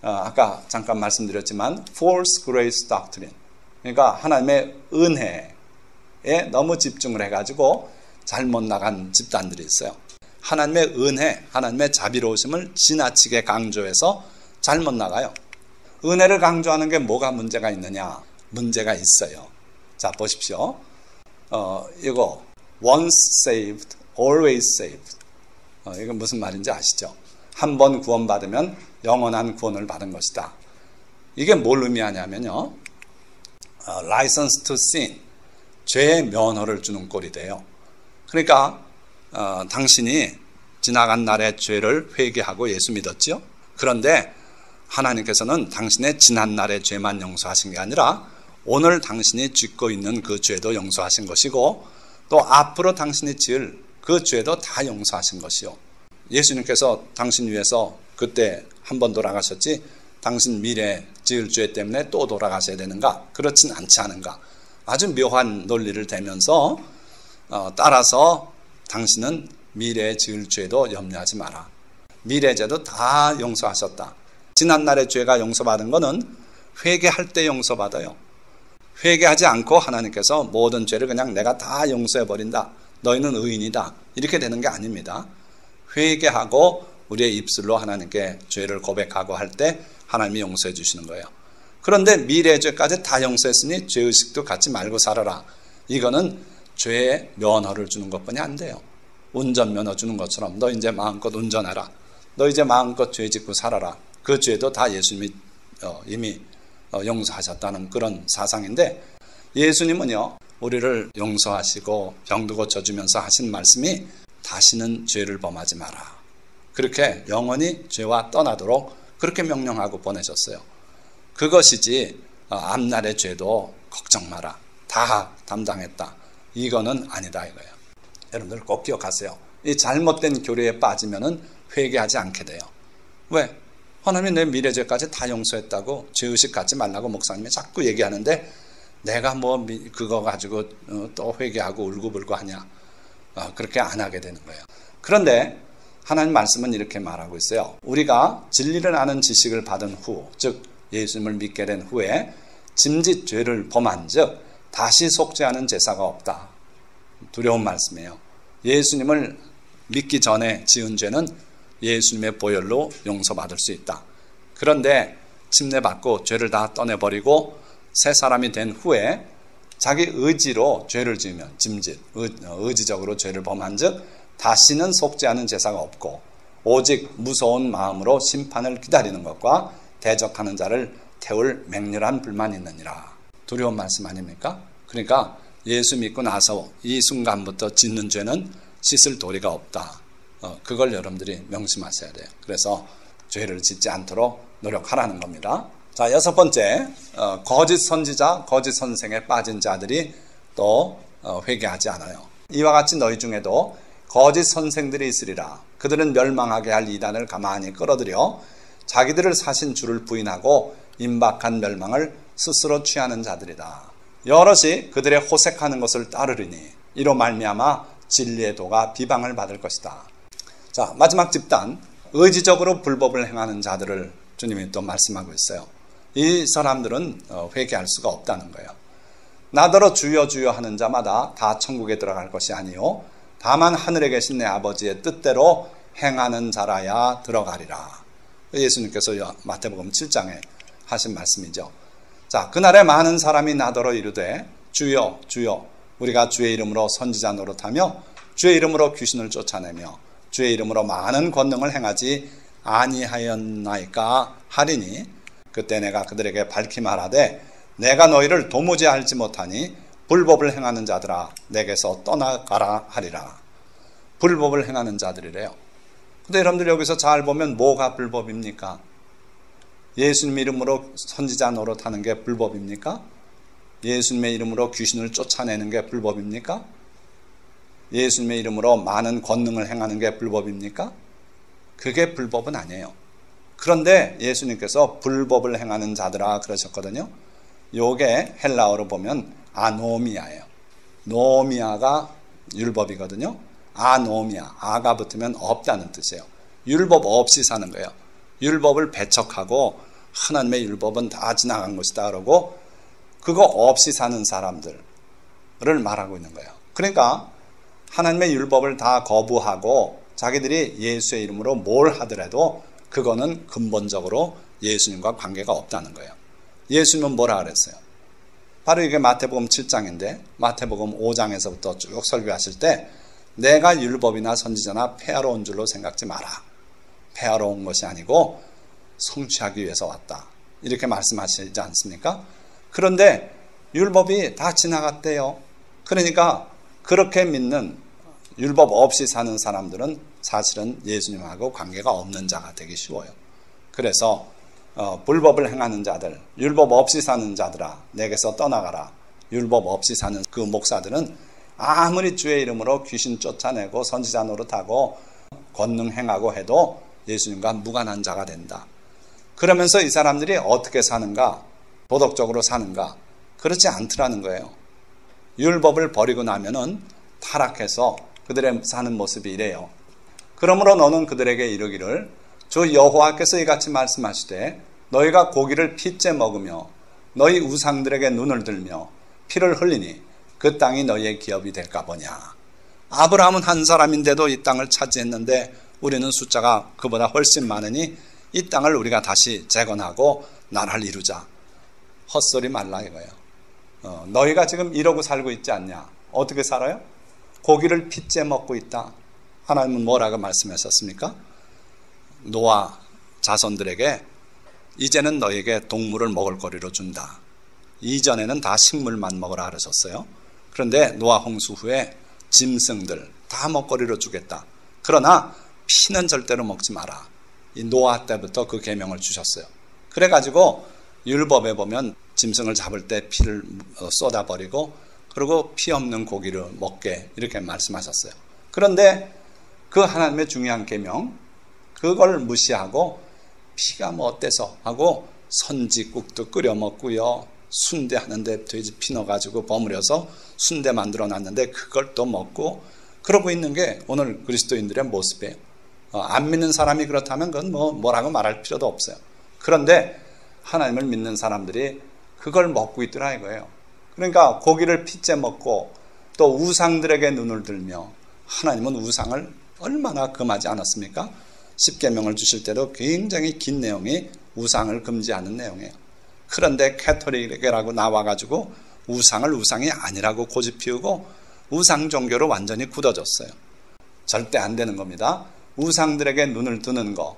아까 잠깐 말씀드렸지만 false grace doctrine. 그러니까 하나님의 은혜에 너무 집중을 해가지고 잘못 나간 집단들이 있어요. 하나님의 은혜, 하나님의 자비로우심을 지나치게 강조해서 잘못 나가요. 은혜를 강조하는 게 뭐가 문제가 있느냐? 문제가 있어요. 자, 보십시오. 이거 once saved, always saved. 이건 무슨 말인지 아시죠? 한 번 구원받으면 영원한 구원을 받은 것이다. 이게 뭘 의미하냐면요. license to sin, 죄의 면허를 주는 꼴이 돼요. 그러니까 당신이 지나간 날의 죄를 회개하고 예수 믿었죠. 그런데 하나님께서는 당신의 지난 날의 죄만 용서하신 게 아니라 오늘 당신이 짓고 있는 그 죄도 용서하신 것이고 또 앞으로 당신이 지을 그 죄도 다 용서하신 것이요. 예수님께서 당신 위해서 그때 한 번 돌아가셨지 당신 미래 지을 죄 때문에 또 돌아가셔야 되는가? 그렇진 않지 않은가? 아주 묘한 논리를 대면서 따라서 당신은 미래에 지을 죄도 염려하지 마라. 미래 죄도 다 용서하셨다. 지난날의 죄가 용서받은 거는 회개할 때 용서받아요. 회개하지 않고 하나님께서 모든 죄를 그냥 내가 다 용서해버린다. 너희는 의인이다. 이렇게 되는 게 아닙니다. 회개하고 우리의 입술로 하나님께 죄를 고백하고 할 때 하나님이 용서해 주시는 거예요. 그런데 미래의 죄까지 다 용서했으니 죄의식도 갖지 말고 살아라. 이거는 죄의 면허를 주는 것뿐이 안 돼요. 운전면허 주는 것처럼 너 이제 마음껏 운전하라. 너 이제 마음껏 죄 짓고 살아라. 그 죄도 다 예수님이 이미 용서하셨다는 그런 사상인데 예수님은요. 우리를 용서하시고 병도 고쳐주면서 하신 말씀이 다시는 죄를 범하지 마라. 그렇게 영원히 죄와 떠나도록 그렇게 명령하고 보내셨어요. 그것이지 앞날의 죄도 걱정 마라. 다 담당했다. 이거는 아니다 이거예요. 여러분들 꼭 기억하세요. 이 잘못된 교리에 빠지면은 회개하지 않게 돼요. 왜? 하나님이 내 미래죄까지 다 용서했다고 죄의식 갖지 말라고 목사님이 자꾸 얘기하는데 내가 뭐 그거 가지고 또 회개하고 울고불고 하냐. 그렇게 안 하게 되는 거예요. 그런데 하나님 말씀은 이렇게 말하고 있어요. 우리가 진리를 아는 지식을 받은 후, 즉 예수님을 믿게 된 후에 짐짓 죄를 범한 즉 다시 속죄하는 제사가 없다. 두려운 말씀이에요. 예수님을 믿기 전에 지은 죄는 예수님의 보혈로 용서받을 수 있다. 그런데 침례받고 죄를 다 떠내버리고 새 사람이 된 후에 자기 의지로 죄를 지으면 짐짓, 의지적으로 죄를 범한 즉 다시는 속죄하는 제사가 없고 오직 무서운 마음으로 심판을 기다리는 것과 대적하는 자를 태울 맹렬한 불만이 있느니라. 두려운 말씀 아닙니까? 그러니까 예수 믿고 나서 이 순간부터 짓는 죄는 씻을 도리가 없다. 그걸 여러분들이 명심하셔야 돼요. 그래서 죄를 짓지 않도록 노력하라는 겁니다. 자, 여섯 번째, 거짓 선지자, 거짓 선생에 빠진 자들이 또 회개하지 않아요. 이와 같이 너희 중에도 거짓 선생들이 있으리라. 그들은 멸망하게 할 이단을 가만히 끌어들여 자기들을 사신 주를 부인하고 임박한 멸망을 스스로 취하는 자들이다. 여럿이 그들의 호색하는 것을 따르리니 이로 말미암아 진리의 도가 비방을 받을 것이다. 자, 마지막 집단, 의지적으로 불법을 행하는 자들을 주님이 또 말씀하고 있어요. 이 사람들은 회개할 수가 없다는 거예요. 나더러 주여 주여 하는 자마다 다 천국에 들어갈 것이 아니요 다만 하늘에 계신 내 아버지의 뜻대로 행하는 자라야 들어가리라. 예수님께서 마태복음 7장에 하신 말씀이죠. 자, 그날에 많은 사람이 나더러 이르되 주여 주여 우리가 주의 이름으로 선지자 노릇하며 주의 이름으로 귀신을 쫓아내며 주의 이름으로 많은 권능을 행하지 아니하였나이까 하리니 그때 내가 그들에게 밝히 말하되 내가 너희를 도무지 알지 못하니 불법을 행하는 자들아 내게서 떠나가라 하리라. 불법을 행하는 자들이래요. 근데 여러분들 여기서 잘 보면 뭐가 불법입니까? 예수님의 이름으로 선지자 노릇하는 게 불법입니까? 예수님의 이름으로 귀신을 쫓아내는 게 불법입니까? 예수님의 이름으로 많은 권능을 행하는 게 불법입니까? 그게 불법은 아니에요. 그런데 예수님께서 불법을 행하는 자들아 그러셨거든요. 요게 헬라어로 보면 아노미아예요. 노미아가 율법이거든요. 아노미아, 아가 붙으면 없다는 뜻이에요. 율법 없이 사는 거예요. 율법을 배척하고 하나님의 율법은 다 지나간 것이다 그러고 그거 없이 사는 사람들을 말하고 있는 거예요. 그러니까 하나님의 율법을 다 거부하고 자기들이 예수의 이름으로 뭘 하더라도 그거는 근본적으로 예수님과 관계가 없다는 거예요. 예수님은 뭐라 그랬어요? 바로 이게 마태복음 7장인데 마태복음 5장에서부터 쭉 설교하실 때 내가 율법이나 선지자나 폐하러 온 줄로 생각지 마라. 폐하러 온 것이 아니고 성취하기 위해서 왔다. 이렇게 말씀하시지 않습니까? 그런데 율법이 다 지나갔대요. 그러니까 그렇게 믿는 율법 없이 사는 사람들은 사실은 예수님하고 관계가 없는 자가 되기 쉬워요. 그래서 불법을 행하는 자들, 율법 없이 사는 자들아 내게서 떠나가라. 율법 없이 사는 그 목사들은 아무리 주의 이름으로 귀신 쫓아내고 선지자 노릇하고 권능 행하고 해도 예수님과 무관한 자가 된다. 그러면서 이 사람들이 어떻게 사는가? 도덕적으로 사는가? 그렇지 않더라는 거예요. 율법을 버리고 나면은 타락해서 그들의 사는 모습이 이래요. 그러므로 너는 그들에게 이르기를 주 여호와께서 이같이 말씀하시되 너희가 고기를 핏째 먹으며 너희 우상들에게 눈을 들며 피를 흘리니 그 땅이 너희의 기업이 될까 보냐. 아브라함은 한 사람인데도 이 땅을 차지했는데 우리는 숫자가 그보다 훨씬 많으니 이 땅을 우리가 다시 재건하고 나라를 이루자. 헛소리 말라 이거예요. 너희가 지금 이러고 살고 있지 않냐. 어떻게 살아요? 고기를 핏째 먹고 있다. 하나님은 뭐라고 말씀하셨습니까? 노아 자손들에게 이제는 너에게 동물을 먹을 거리로 준다. 이전에는 다 식물만 먹으라 그러셨어요. 그런데 노아 홍수 후에 짐승들 다 먹거리로 주겠다. 그러나 피는 절대로 먹지 마라. 이 노아 때부터 그 계명을 주셨어요. 그래가지고 율법에 보면 짐승을 잡을 때 피를 쏟아버리고 그리고 피 없는 고기를 먹게 이렇게 말씀하셨어요. 그런데 그 하나님의 중요한 계명 그걸 무시하고 피가 뭐 어때서 하고 선지국도 끓여 먹고요. 순대 하는데 돼지 피 넣어가지고 버무려서 순대 만들어 놨는데 그걸 또 먹고 그러고 있는 게 오늘 그리스도인들의 모습이에요. 안 믿는 사람이 그렇다면 그건 뭐라고 말할 필요도 없어요. 그런데 하나님을 믿는 사람들이 그걸 먹고 있더라 이거예요. 그러니까 고기를 핏째 먹고 또 우상들에게 눈을 들며 하나님은 우상을 얼마나 금하지 않았습니까? 십계명을 주실 때도 굉장히 긴 내용이 우상을 금지하는 내용이에요. 그런데 캐토릭이라고 나와가지고 우상을 우상이 아니라고 고집 피우고 우상 종교로 완전히 굳어졌어요. 절대 안 되는 겁니다. 우상들에게 눈을 뜨는 거,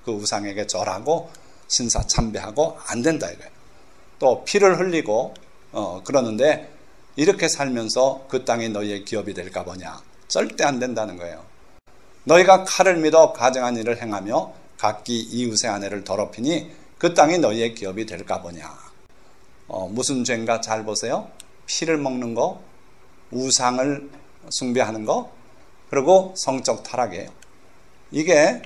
그 우상에게 절하고 신사 참배하고 안 된다 이거예요. 또 피를 흘리고 그러는데 이렇게 살면서 그 땅이 너희의 기업이 될까 보냐. 절대 안 된다는 거예요. 너희가 칼을 믿어 가증한 일을 행하며 각기 이웃의 아내를 더럽히니 그 땅이 너희의 기업이 될까 보냐. 무슨 죄인가 잘 보세요. 피를 먹는 거, 우상을 숭배하는 거, 그리고 성적 타락이에요. 이게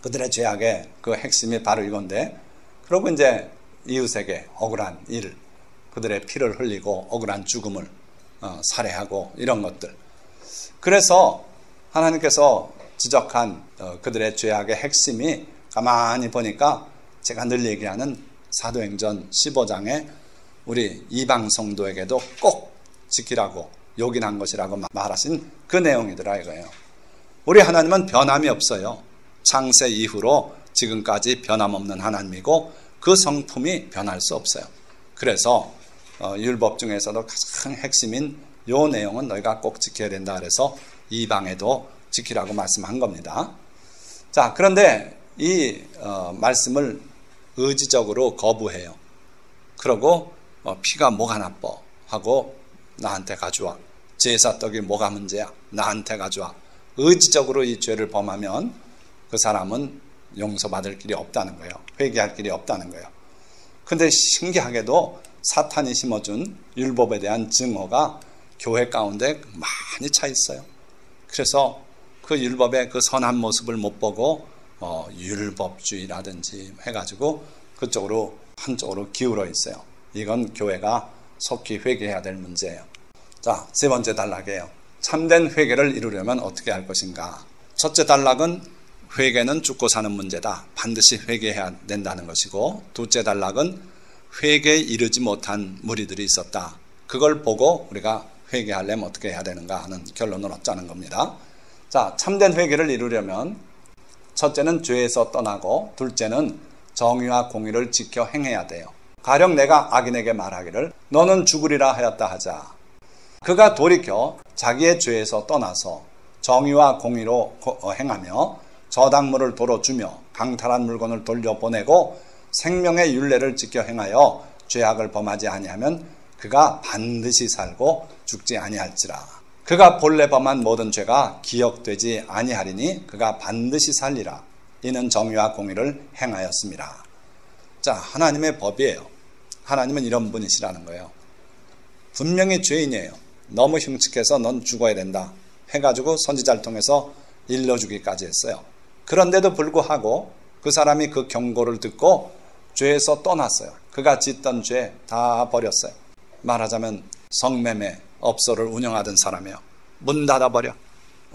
그들의 죄악의 그 핵심이 바로 이건데, 그리고 이제 이웃에게 억울한 일, 그들의 피를 흘리고 억울한 죽음을 살해하고 이런 것들. 그래서 하나님께서 지적한 그들의 죄악의 핵심이 가만히 보니까 제가 늘 얘기하는 사도행전 15장에 우리 이방 성도에게도 꼭 지키라고 요긴한 것이라고 말하신 그 내용이더라 이거예요. 우리 하나님은 변함이 없어요. 창세 이후로 지금까지 변함없는 하나님이고 그 성품이 변할 수 없어요. 그래서 율법 중에서도 가장 핵심인 요 내용은 너희가 꼭 지켜야 된다. 그래서 이방에도 지키라고 말씀한 겁니다. 자, 그런데 이 말씀을 의지적으로 거부해요. 그러고 피가 뭐가 나빠 하고 나한테 가져와. 제사떡이 뭐가 문제야? 나한테 가져와. 의지적으로 이 죄를 범하면 그 사람은 용서받을 길이 없다는 거예요. 회개할 길이 없다는 거예요. 근데 신기하게도 사탄이 심어준 율법에 대한 증오가 교회 가운데 많이 차 있어요. 그래서 그 율법의 그 선한 모습을 못 보고 율법주의라든지 해가지고 그쪽으로 한쪽으로 기울어 있어요. 이건 교회가 속히 회개해야 될 문제예요. 자, 세 번째 단락이에요. 참된 회개를 이루려면 어떻게 할 것인가? 첫째 단락은 회개는 죽고 사는 문제다. 반드시 회개해야 된다는 것이고, 둘째 단락은 회개에 이르지 못한 무리들이 있었다. 그걸 보고 우리가 회개하려면 어떻게 해야 되는가 하는 결론을 얻자는 겁니다. 자, 참된 회개를 이루려면 첫째는 죄에서 떠나고, 둘째는 정의와 공의를 지켜 행해야 돼요. 가령 내가 악인에게 말하기를 너는 죽으리라 하였다 하자. 그가 돌이켜 자기의 죄에서 떠나서 정의와 공의로 행하며 저당물을 도로 주며 강탈한 물건을 돌려보내고 생명의 율례를 지켜 행하여 죄악을 범하지 아니하면 그가 반드시 살고 죽지 아니할지라. 그가 본래 범한 모든 죄가 기억되지 아니하리니 그가 반드시 살리라. 이는 정의와 공의를 행하였습니다. 자, 하나님의 법이에요. 하나님은 이런 분이시라는 거예요. 분명히 죄인이에요. 너무 흉측해서 넌 죽어야 된다 해가지고 선지자를 통해서 일러주기까지 했어요. 그런데도 불구하고 그 사람이 그 경고를 듣고 죄에서 떠났어요. 그가 짓던 죄 다 버렸어요. 말하자면 성매매 업소를 운영하던 사람이에요. 문 닫아버려.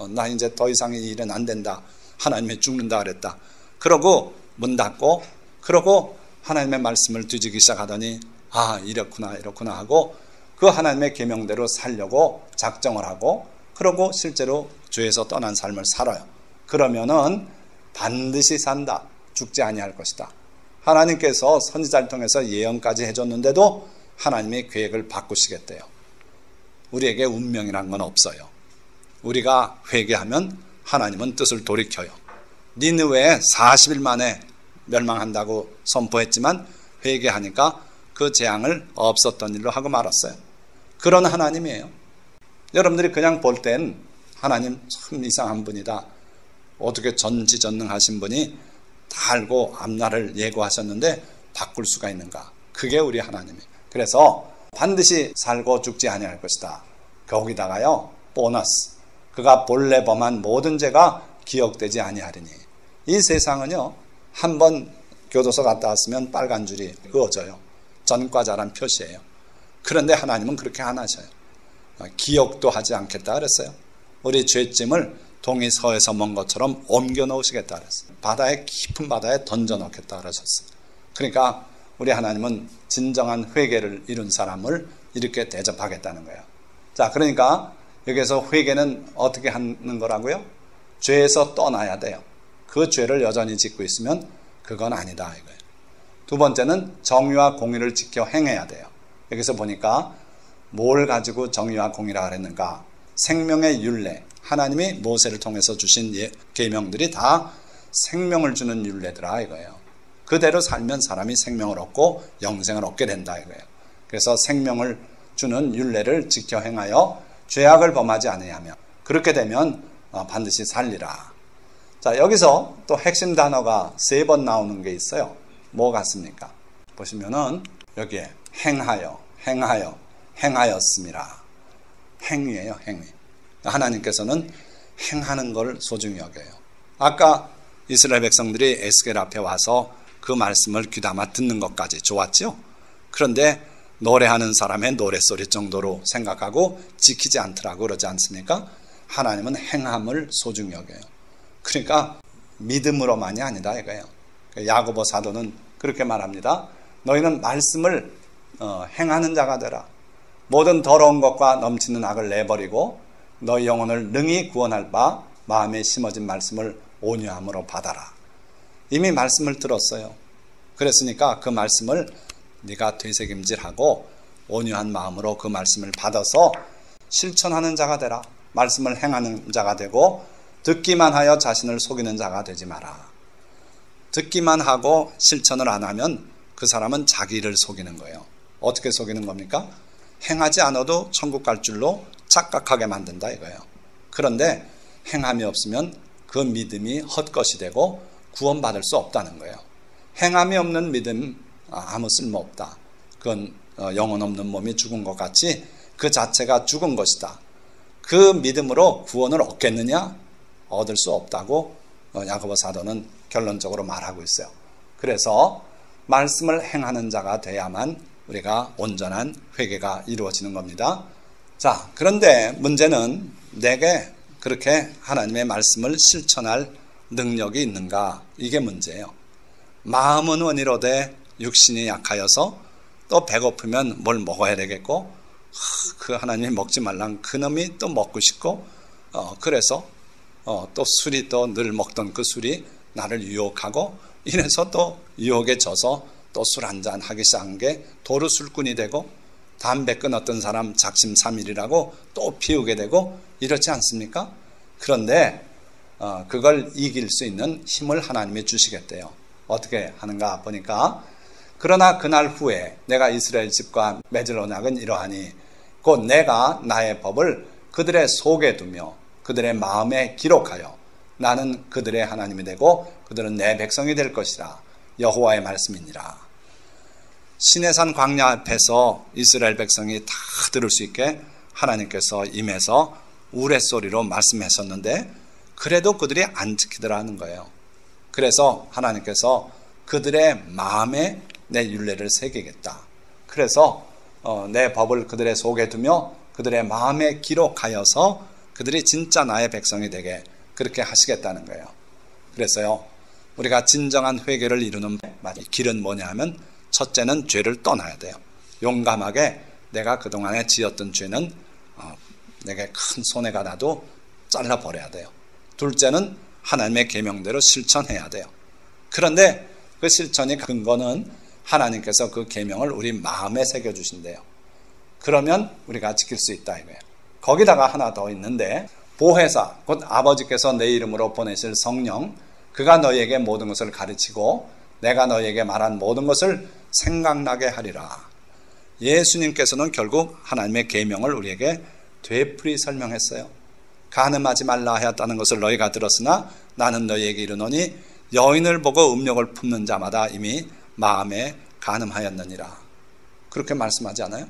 나 이제 더 이상 이 일은 안 된다. 하나님이 죽는다 그랬다. 그러고 문 닫고, 그러고 하나님의 말씀을 뒤지기 시작하더니 이렇구나 하고 그 하나님의 계명대로 살려고 작정을 하고, 그러고 실제로 죄에서 떠난 삶을 살아요. 그러면은 반드시 산다. 죽지 아니할 것이다. 하나님께서 선지자를 통해서 예언까지 해줬는데도 하나님이 계획을 바꾸시겠대요. 우리에게 운명이란 건 없어요. 우리가 회개하면 하나님은 뜻을 돌이켜요. 니느웨에 40일 만에 멸망한다고 선포했지만 회개하니까 그 재앙을 없었던 일로 하고 말았어요. 그런 하나님이에요. 여러분들이 그냥 볼 땐 하나님 참 이상한 분이다. 어떻게 전지전능하신 분이 다 알고 앞날을 예고하셨는데 바꿀 수가 있는가? 그게 우리 하나님이에요. 그래서 반드시 살고 죽지 아니할 것이다. 거기다가요, 보너스. 그가 본래 범한 모든 죄가 기억되지 아니하리니. 이 세상은요, 한번 교도소 갔다 왔으면 빨간 줄이 그어져요. 전과자란 표시예요. 그런데 하나님은 그렇게 안 하셔요. 기억도 하지 않겠다 그랬어요. 우리 죄짐을 동이 서에서 먼 것처럼 옮겨 놓으시겠다 그랬어요. 바다의 깊은 바다에 던져 놓겠다 그러셨어요. 그러니까 우리 하나님은 진정한 회개를 이룬 사람을 이렇게 대접하겠다는 거예요. 자, 그러니까 여기서 회개는 어떻게 하는 거라고요? 죄에서 떠나야 돼요. 그 죄를 여전히 짓고 있으면 그건 아니다 이거예요. 두 번째는 정의와 공의를 지켜 행해야 돼요. 여기서 보니까 뭘 가지고 정의와 공의라 그랬는가? 생명의 율례. 하나님이 모세를 통해서 주신 계명들이 다 생명을 주는 율례더라 이거예요. 그대로 살면 사람이 생명을 얻고 영생을 얻게 된다 이거예요. 그래서 생명을 주는 율례를 지켜 행하여 죄악을 범하지 아니하며 그렇게 되면 반드시 살리라. 자, 여기서 또 핵심 단어가 3번 나오는 게 있어요. 뭐 같습니까? 보시면은 여기에 행하였습니다. 행위예요, 행위. 하나님께서는 행하는 걸 소중히 여겨요. 아까 이스라엘 백성들이 에스겔 앞에 와서 그 말씀을 귀담아 듣는 것까지 좋았죠. 그런데 노래하는 사람의 노랫소리 정도로 생각하고 지키지 않더라고 그러지 않습니까? 하나님은 행함을 소중히 여겨요. 그러니까 믿음으로만이 아니다 이거예요. 야고보 사도는 그렇게 말합니다. 너희는 말씀을 행하는 자가 되라. 모든 더러운 것과 넘치는 악을 내버리고 너희 영혼을 능히 구원할 바 마음에 심어진 말씀을 온유함으로 받아라. 이미 말씀을 들었어요. 그랬으니까 그 말씀을 네가 되새김질하고 온유한 마음으로 그 말씀을 받아서 실천하는 자가 되라. 말씀을 행하는 자가 되고 듣기만 하여 자신을 속이는 자가 되지 마라. 듣기만 하고 실천을 안 하면 그 사람은 자기를 속이는 거예요. 어떻게 속이는 겁니까? 행하지 않아도 천국 갈 줄로 착각하게 만든다 이거예요. 그런데 행함이 없으면 그 믿음이 헛것이 되고 구원받을 수 없다는 거예요. 행함이 없는 믿음 아무 쓸모없다. 그건 영혼 없는 몸이 죽은 것 같이 그 자체가 죽은 것이다. 그 믿음으로 구원을 얻겠느냐? 얻을 수 없다고 야고보 사도는 결론적으로 말하고 있어요. 그래서 말씀을 행하는 자가 돼야만 우리가 온전한 회개가 이루어지는 겁니다. 자, 그런데 문제는 내게 그렇게 하나님의 말씀을 실천할 능력이 있는가? 이게 문제예요. 마음은 원이로되 육신이 약하여서 또 배고프면 뭘 먹어야 되겠고 그 하나님이 먹지 말란 그놈이 또 먹고 싶고 그래서 또 술이 또 늘 먹던 그 술이 나를 유혹하고 이래서 또 유혹에 져서 또 술 한잔 하기 시작한 게 도루 술꾼이 되고 담배 끊었던 사람 작심삼일이라고 또 피우게 되고 이렇지 않습니까? 그런데 그걸 이길 수 있는 힘을 하나님이 주시겠대요. 어떻게 하는가 보니까 그러나 그날 후에 내가 이스라엘 집과 맺을 언약은 이러하니 곧 내가 나의 법을 그들의 속에 두며 그들의 마음에 기록하여 나는 그들의 하나님이 되고 그들은 내 백성이 될 것이라. 여호와의 말씀이니라. 시내산 광야 앞에서 이스라엘 백성이 다 들을 수 있게 하나님께서 임해서 우레소리로 말씀하셨는데 그래도 그들이 안 지키더라는 거예요. 그래서 하나님께서 그들의 마음에 내 율례를 새기겠다. 그래서 내 법을 그들의 속에 두며 그들의 마음에 기록하여서 그들이 진짜 나의 백성이 되게 그렇게 하시겠다는 거예요. 그래서요, 우리가 진정한 회개를 이루는 길은 뭐냐 하면 첫째는 죄를 떠나야 돼요. 용감하게 내가 그동안에 지었던 죄는 내게 큰 손해가 나도 잘라버려야 돼요. 둘째는 하나님의 계명대로 실천해야 돼요. 그런데 그 실천의 근거는 하나님께서 그 계명을 우리 마음에 새겨주신대요. 그러면 우리가 지킬 수 있다 이거예요. 거기다가 하나 더 있는데 보혜사 곧 아버지께서 내 이름으로 보내실 성령 그가 너희에게 모든 것을 가르치고 내가 너희에게 말한 모든 것을 생각나게 하리라. 예수님께서는 결국 하나님의 계명을 우리에게 되풀이 설명했어요. 간음하지 말라 하였다는 것을 너희가 들었으나 나는 너희에게 이르노니 여인을 보고 음욕을 품는 자마다 이미 마음에 간음하였느니라. 그렇게 말씀하지 않아요?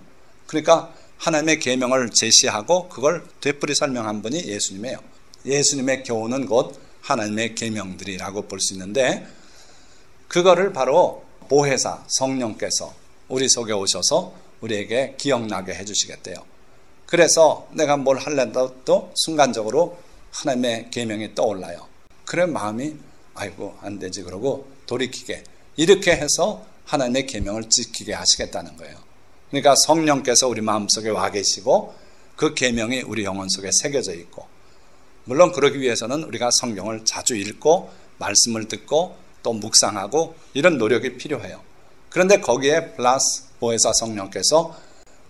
그러니까 하나님의 계명을 제시하고 그걸 되풀이 설명한 분이 예수님이에요. 예수님의 교훈은 곧 하나님의 계명들이라고 볼 수 있는데 그거를 바로 보혜사 성령께서 우리 속에 오셔서 우리에게 기억나게 해주시겠대요. 그래서 내가 뭘 하려도 순간적으로 하나님의 계명이 떠올라요. 그래 마음이 아이고 안 되지 그러고 돌이키게 이렇게 해서 하나님의 계명을 지키게 하시겠다는 거예요. 그러니까 성령께서 우리 마음속에 와 계시고 그 계명이 우리 영혼 속에 새겨져 있고 물론 그러기 위해서는 우리가 성경을 자주 읽고 말씀을 듣고 또 묵상하고 이런 노력이 필요해요. 그런데 거기에 플러스 보혜사 성령께서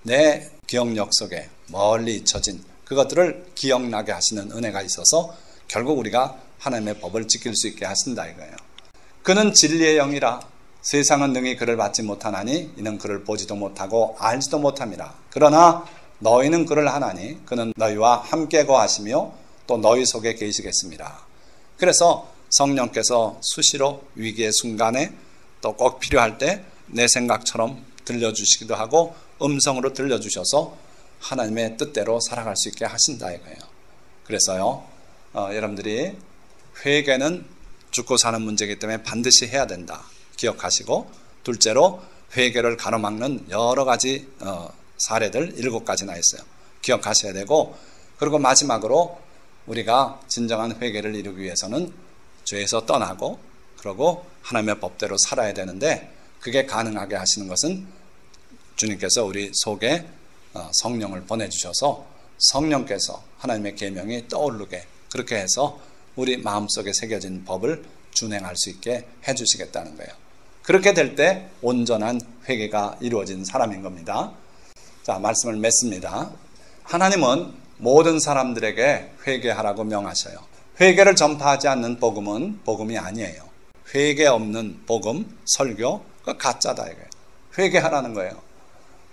내 기억력 속에 멀리 잊혀진 그것들을 기억나게 하시는 은혜가 있어서 결국 우리가 하나님의 법을 지킬 수 있게 하신다 이거예요. 그는 진리의 영이라 세상은 능히 그를 받지 못하나니 이는 그를 보지도 못하고 알지도 못함이라. 그러나 너희는 그를 하나니 그는 너희와 함께 거하시며 또 너희 속에 계시겠습니다. 그래서 성령께서 수시로 위기의 순간에 또 꼭 필요할 때 내 생각처럼 들려주시기도 하고 음성으로 들려주셔서 하나님의 뜻대로 살아갈 수 있게 하신다 이거예요. 그래서요 여러분들이 회개는 죽고 사는 문제이기 때문에 반드시 해야 된다 기억하시고 둘째로 회개를 가로막는 여러 가지 사례들 7가지나 있어요. 기억하셔야 되고 그리고 마지막으로 우리가 진정한 회개를 이루기 위해서는 죄에서 떠나고 그러고 하나님의 법대로 살아야 되는데 그게 가능하게 하시는 것은 주님께서 우리 속에 성령을 보내주셔서 성령께서 하나님의 계명이 떠오르게 그렇게 해서 우리 마음속에 새겨진 법을 준행할 수 있게 해주시겠다는 거예요. 그렇게 될 때 온전한 회개가 이루어진 사람인 겁니다. 자, 말씀을 맺습니다. 하나님은 모든 사람들에게 회개하라고 명하셔요. 회개를 전파하지 않는 복음은 복음이 아니에요. 회개 없는 복음, 설교, 그 가짜다 이거예요. 회개하라는 거예요.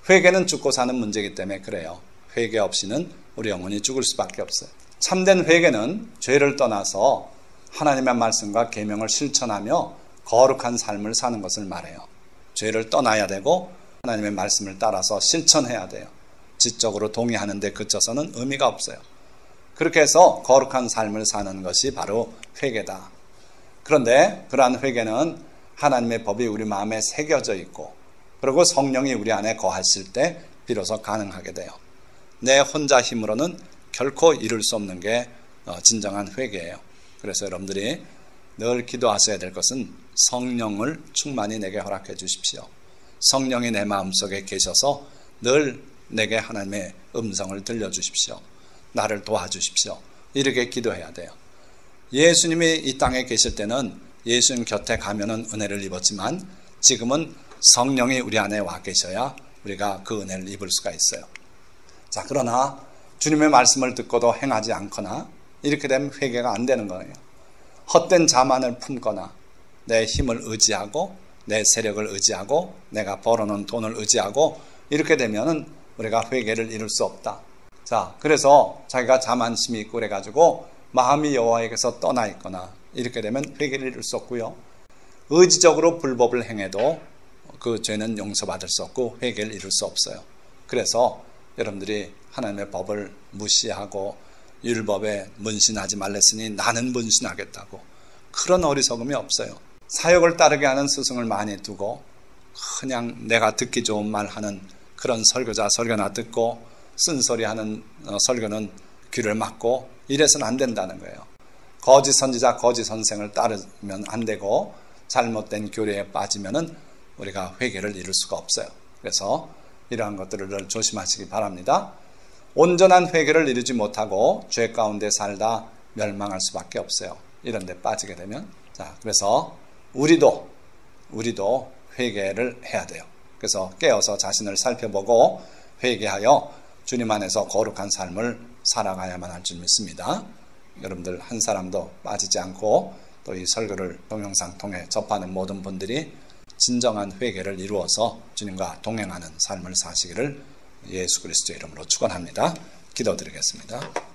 회개는 죽고 사는 문제이기 때문에 그래요. 회개 없이는 우리 영혼이 죽을 수밖에 없어요. 참된 회개는 죄를 떠나서 하나님의 말씀과 계명을 실천하며 거룩한 삶을 사는 것을 말해요. 죄를 떠나야 되고 하나님의 말씀을 따라서 실천해야 돼요. 지적으로 동의하는 데 그쳐서는 의미가 없어요. 그렇게 해서 거룩한 삶을 사는 것이 바로 회개다. 그런데 그러한 회개는 하나님의 법이 우리 마음에 새겨져 있고 그리고 성령이 우리 안에 거하실 때 비로소 가능하게 돼요. 내 혼자 힘으로는 결코 이룰 수 없는 게 진정한 회개예요. 그래서 여러분들이 늘 기도하셔야 될 것은 성령을 충만히 내게 허락해 주십시오. 성령이 내 마음속에 계셔서 늘 내게 하나님의 음성을 들려주십시오. 나를 도와주십시오. 이렇게 기도해야 돼요. 예수님이 이 땅에 계실 때는 예수님 곁에 가면은 은혜를 입었지만 지금은 성령이 우리 안에 와 계셔야 우리가 그 은혜를 입을 수가 있어요. 자, 그러나 주님의 말씀을 듣고도 행하지 않거나 이렇게 되면 회개가 안 되는 거예요. 헛된 자만을 품거나 내 힘을 의지하고 내 세력을 의지하고 내가 벌어놓은 돈을 의지하고 이렇게 되면은 우리가 회개를 이룰 수 없다. 자, 그래서 자기가 자만심이 있고 그래가지고 마음이 여호와에게서 떠나 있거나 이렇게 되면 회개를 이룰 수 없고요. 의지적으로 불법을 행해도 그 죄는 용서받을 수 없고 회개를 이룰 수 없어요. 그래서 여러분들이 하나님의 법을 무시하고 율법에 문신하지 말랬으니 나는 문신하겠다고 그런 어리석음이 없어요. 사역을 따르게 하는 스승을 많이 두고 그냥 내가 듣기 좋은 말 하는 그런 설교자 설교나 듣고 쓴소리하는 설교는 귀를 막고 이래서는 안 된다는 거예요. 거짓 선지자 거짓 선생을 따르면 안 되고 잘못된 교리에 빠지면은 우리가 회개를 이룰 수가 없어요. 그래서 이러한 것들을 조심하시기 바랍니다. 온전한 회개를 이루지 못하고 죄 가운데 살다 멸망할 수밖에 없어요. 이런 데 빠지게 되면. 자, 그래서 우리도 회개를 해야 돼요. 그래서 깨어서 자신을 살펴보고 회개하여 주님 안에서 거룩한 삶을 살아가야만 할 줄 믿습니다. 여러분들 한 사람도 빠지지 않고 또 이 설교를 동영상 통해 접하는 모든 분들이 진정한 회개를 이루어서 주님과 동행하는 삶을 사시기를 예수 그리스도의 이름으로 축원합니다. 기도드리겠습니다.